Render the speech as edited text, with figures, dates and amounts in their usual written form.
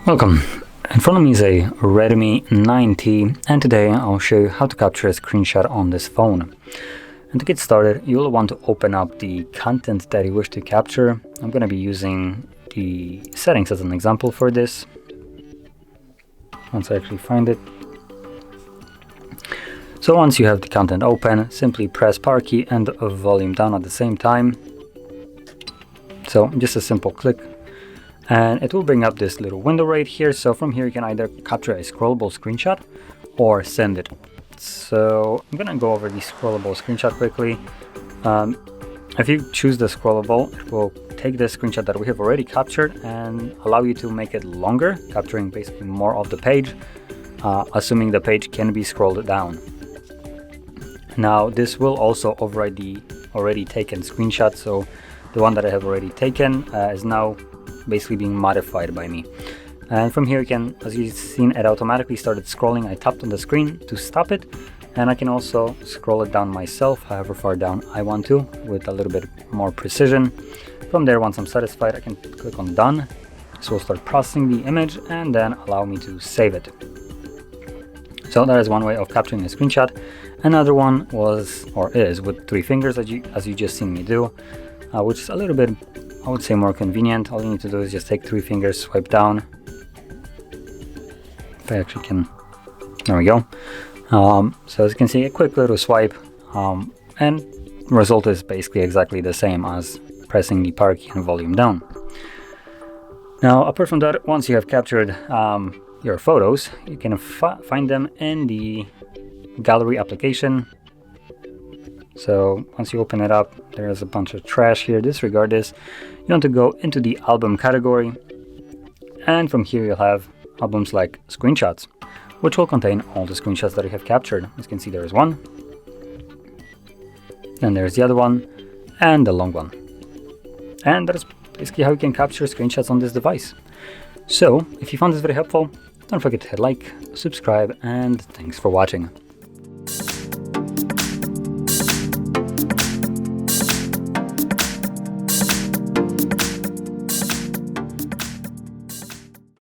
Welcome. In front of me is a Redmi 9T, and today I'll show you how to capture a screenshot on this phone. And to get started, you'll want to open up the content that you wish to capture. I'm going to be using the settings as an example for this. Once I actually find it. So once you have the content open, simply press power key and volume down at the same time. So just a simple click. And it will bring up this little window right here. So from here you can either capture a scrollable screenshot or send it. So I'm gonna go over the scrollable screenshot quickly. If you choose the scrollable, it will take the screenshot that we have already captured and allow you to make it longer, capturing basically more of the page, assuming the page can be scrolled down. Now this will also override the already taken screenshot, so the one that I have already taken is now basically being modified by me. And from here you can, as you've seen, it automatically started scrolling. I tapped on the screen to stop it, and I can also scroll it down myself, however far down I want to, with a little bit more precision. From there, once I'm satisfied, I can click on done. This will start processing the image and then allow me to save it. So that is one way of capturing a screenshot. Another one was, or is, with three fingers, as you just seen me do, which is a little bit, I would say, more convenient. All you need to do is just take three fingers, swipe down. If I actually can, there we go. So as you can see, a quick little swipe, and the result is basically exactly the same as pressing the power key and volume down. Now, apart from that, once you have captured your photos, you can find them in the gallery application. So once you open it up, there's a bunch of trash here. Disregard this. You want to go into the album category, and from here you'll have albums like screenshots, which will contain all the screenshots that you have captured. As you can see, there is one, then there's the other one, and the long one. And that is basically how you can capture screenshots on this device. So if you found this very helpful, don't forget to hit like, subscribe, and thanks for watching.